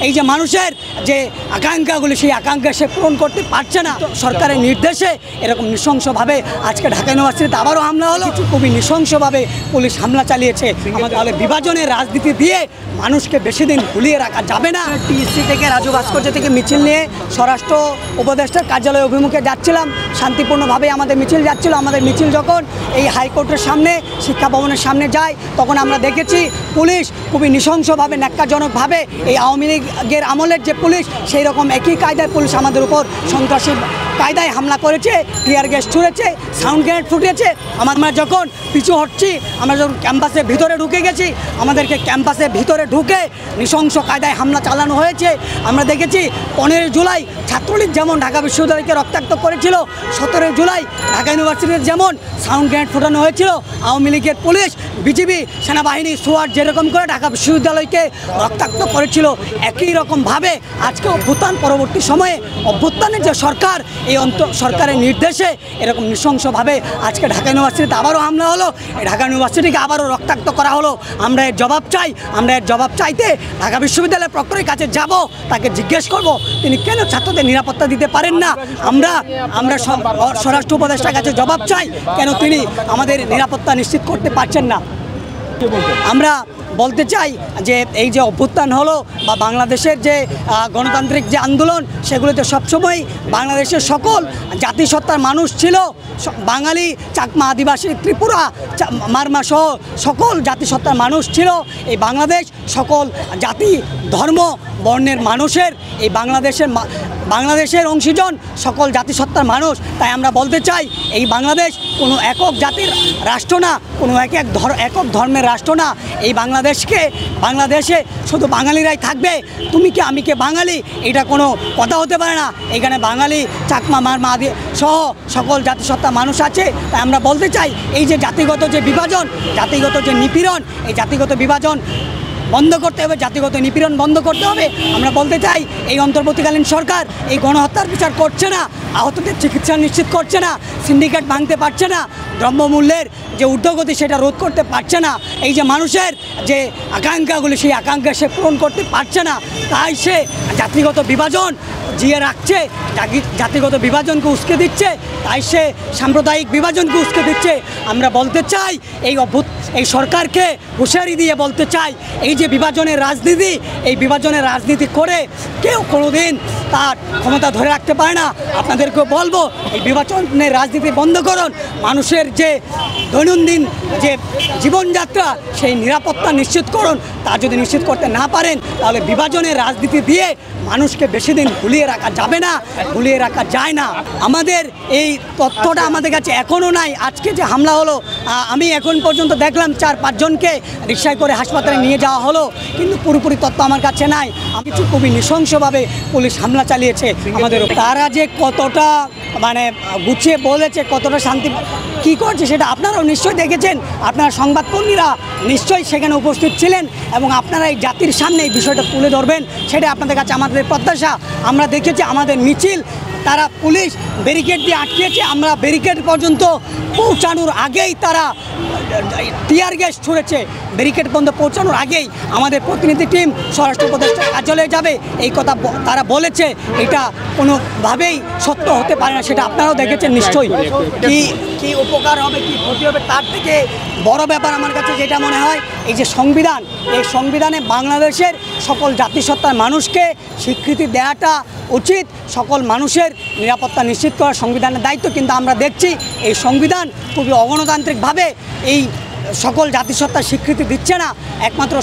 এই যে মানুষের যে আকাঙ্ক্ষাগুলি সেই আকাঙ্ক্ষা সে পূরণ করতে পারছে না। সরকারের নির্দেশে এরকম নৃশংসভাবে আজকে ঢাকা ইউনিভার্সিটিতে আবারও হামলা হলো। খুবই নৃশংসভাবে পুলিশ হামলা চালিয়েছে। আমাদের তাহলে বিভাজনের রাজনীতি দিয়ে মানুষকে বেশি দিন ভুলিয়ে রাখা যাবে না। টিএসসি থেকে রাজু ভাস্কর্য থেকে মিছিল নিয়ে স্বরাষ্ট্র উপদেষ্টার কার্যালয় অভিমুখে যাচ্ছিলাম। শান্তিপূর্ণভাবে আমাদের মিছিল যাচ্ছিল। আমাদের মিছিল যখন এই হাইকোর্টের সামনে শিক্ষা ভবনের সামনে যায় তখন আমরা দেখেছি পুলিশ খুবই নৃশংসভাবে ন্যাক্কারজনকভাবে এই আওয়ামী লীগের আমলের যে পুলিশ সেই রকম একই কায়দায় পুলিশ আমাদের উপর সন্ত্রাসী কায়দায় হামলা করেছে, টিয়ার গ্যাস ছুঁড়েছে, সাউন্ড গ্রেনেড ফুটিয়েছে। আমরা যখন পিছু হটছি, আমরা যখন ক্যাম্পাসের ভিতরে ঢুকে গেছি, আমাদেরকে ক্যাম্পাসের ভিতরে ঢুকে নৃশংস কায়দায় হামলা চালানো হয়েছে। আমরা দেখেছি 15 জুলাই ছাত্রলীগ যেমন ঢাকা বিশ্ববিদ্যালয়কে রক্তাক্ত করেছিল, 17 জুলাই ঢাকা ইউনিভার্সিটির যেমন সাউন্ড গ্রেনেড ফোটানো হয়েছিল, আওয়ামী লীগের পুলিশ, বিজিবি, সেনাবাহিনী, সোয়াট যেরকম করে ঢাকা বিশ্ববিদ্যালয়কে রক্তাক্ত করেছিল, একই রকমভাবে আজকে অভ্যুত্থান পরবর্তী সময়ে অভ্যুত্থানের যে সরকার এই সরকারের নির্দেশে এরকম নৃশংসভাবে আজকে ঢাকা ইউনিভার্সিটিতে আবারও হামলা হলো। এই ঢাকা ইউনিভার্সিটিকে আবারও রক্তাক্ত করা হলো। আমরা এর জবাব চাই। আমরা এর জবাব চাইতে ঢাকা বিশ্ববিদ্যালয়ের প্রক্টরের কাছে যাব, তাকে জিজ্ঞেস করব তিনি কেন ছাত্রদের নিরাপত্তা দিতে পারেন না। আমরা স্বরাষ্ট্র উপদেষ্টার কাছে জবাব চাই কেন তিনি আমাদের নিরাপত্তা নিশ্চিত করতে পারছেন না। আমরা বলতে চাই যে এই যে অভ্যুত্থান হলো বা বাংলাদেশের যে গণতান্ত্রিক যে আন্দোলন সেগুলোতে সবসময় বাংলাদেশের সকল জাতিসত্তার মানুষ ছিল। বাঙালি, চাকমা, আদিবাসী, ত্রিপুরা, মারমা সহ সকল জাতিসত্তার মানুষ ছিল। এই বাংলাদেশ সকল জাতি, ধর্ম, বর্ণের মানুষের এই বাংলাদেশের অংশীজন সকল জাতিসত্তার মানুষ। তাই আমরা বলতে চাই এই বাংলাদেশ কোনো একক জাতির রাষ্ট্র না, কোনো একক ধর্মের রাষ্ট্র না। এই বাংলাদেশে শুধু বাঙালিরাই থাকবে। তুমি কি আমি কে বাঙালি এটা কোনো কথা হতে পারে না। এখানে বাঙালি, চাকমা, মারমা আদি সহ সকল জাতিসত্তার মানুষ আছে। তাই আমরা বলতে চাই এই যে জাতিগত যে বিভাজন, জাতিগত যে নিপীড়ন, এই জাতিগত বিভাজন বন্ধ করতে হবে, জাতিগত নিপীড়ন বন্ধ করতে হবে। আমরা বলতে চাই এই অন্তর্বর্তীকালীন সরকার এই গণহত্যার বিচার করছে না, আহতদের চিকিৎসা নিশ্চিত করছে না, সিন্ডিকেট ভাঙতে পারছে না, দ্রব্যমূল্যের যে ঊর্ধ্বগতি সেটা রোধ করতে পারছে না। এই যে মানুষের যে আকাঙ্ক্ষাগুলি সেই আকাঙ্ক্ষা সে পূরণ করতে পারছে না। তাই সে জাতিগত বিভাজন জিয়ে রাখছে, জাতিগত বিভাজনকে উস্কে দিচ্ছে, তাই সে সাম্প্রদায়িক বিভাজনকে উস্কে দিচ্ছে। আমরা বলতে চাই এই সরকারকে হুঁশিয়ারি দিয়ে বলতে চাই এই যে বিভাজনের রাজনীতি, এই বিভাজনের রাজনীতি করে কেউ কোনোদিন তার ক্ষমতা ধরে রাখতে পারে না। আপনাদেরকে বলবো এই বিভাজনের রাজনীতি বন্ধ করুন। মানুষের যে দৈনন্দিন যে জীবনযাত্রা সেই নিরাপত্তা নিশ্চিত করুন। তা যদি নিশ্চিত করতে না পারেন তাহলে বিভাজনের রাজনীতি দিয়ে মানুষকে বেশি দিন ভুলিয়ে রাখা যাবে না, ভুলিয়ে রাখা যায় না। আমাদের এই তথ্যটা আমাদের কাছে এখনও নাই। আজকে যে হামলা হলো আমি এখন পর্যন্ত দেখলাম 4-5 জনকে রিকশায় করে হাসপাতালে নিয়ে যাওয়া হলো, কিন্তু পুরোপুরি তথ্য আমার কাছে নাই। কিছু খুবই নৃশংসভাবে পুলিশ হামলা চালিয়েছে আমাদের। তারা যে কতটা গুছিয়ে বলেছে, কতটা শান্তি কী করছে সেটা আপনারাও নিশ্চয়ই দেখেছেন। আপনারা সংবাদকর্মীরা নিশ্চয়ই সেখানে উপস্থিত ছিলেন এবং আপনারা এই জাতির সামনে এই বিষয়টা তুলে ধরবেন, সেটা আপনাদের কাছে আমাদের প্রত্যাশা। আমরা দেখেছি আমাদের মিছিল তারা পুলিশ ব্যারিকেড দিয়ে আটকিয়েছে। আমরা ব্যারিকেড পর্যন্ত পৌঁছানোর আগেই তারা টিয়ার গ্যাস ছুঁড়েছে। ব্যারিকেড পর্যন্ত পৌঁছানোর আগেই আমাদের প্রতিনিধি টিম স্বরাষ্ট্র উপদেষ্টার কার্যালয়ে যাবে এই কথা তারা বলেছে। এটা কোনোভাবেই সত্য হতে পারে না, সেটা আপনারাও দেখেছেন নিশ্চয়ই। কি উপকার হবে, কি ক্ষতি হবে, তার থেকে বড় ব্যাপার আমার কাছে যেটা মনে হয় এই যে সংবিধান, এই সংবিধানে বাংলাদেশের সকল জাতিসত্তার মানুষকে স্বীকৃতি দেওয়াটা উচিত। সকল মানুষের নিরাপত্তা নিশ্চিত করা সংবিধানের দায়িত্ব। কিন্তু আমরা দেখছি এই সংবিধান খুবই অগণতান্ত্রিকভাবে এই সকল জাতিসত্তার স্বীকৃতি দিচ্ছে না। একমাত্র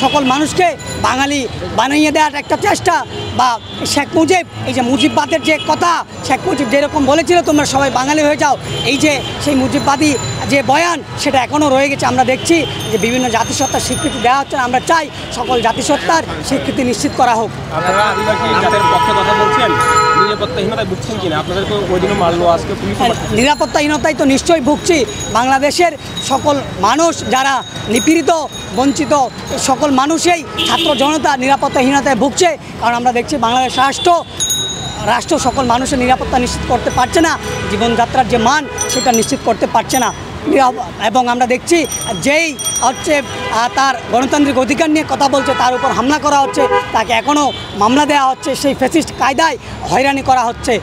সকল মানুষকে বাঙালি বানিয়ে দেওয়ার একটা চেষ্টা। বা শেখ মুজিব, এই যে মুজিববাদের যে কথা, শেখ মুজিব যেরকম বলেছিল তোমরা সবাই বাঙালি হয়ে যাও, এই যে সেই মুজিববাদী যে বয়ান সেটা এখনও রয়ে গেছে। আমরা দেখছি যে বিভিন্ন জাতিসত্তার স্বীকৃতি দেওয়া হচ্ছে না। আমরা চাই সকল জাতিসত্তার স্বীকৃতি নিশ্চিত করা হোক। আপনারা আদিবাসী জাতের পক্ষে কথা বলছেন, নিরাপত্তাহীনতায় ভুগছেন কিনা? আপনাদেরকে ওই দিনও মারলো, আজকে পুলিশ। নিরাপত্তাহীনতায় তো নিশ্চয়ই ভুগছি। বাংলাদেশের সকল মানুষ যারা নিপীড়িত, বঞ্চিত, সকল মানুষই ছাত্র জনতা নিরাপত্তাহীনতায় ভুগছে। কারণ আমরা দেখছি বাংলাদেশ রাষ্ট্র সকল মানুষের নিরাপত্তা নিশ্চিত করতে পারছে না, জীবনযাত্রার যে মান সেটা নিশ্চিত করতে পারছে না। এবং আমরা দেখছি যেই হচ্ছে তার গণতান্ত্রিক অধিকার নিয়ে কথা বলছে তার উপর হামলা করা হচ্ছে, তাকে এখনও মামলা দেওয়া হচ্ছে, সেই ফ্যাসিস্ট কায়দায় হয়রানি করা হচ্ছে।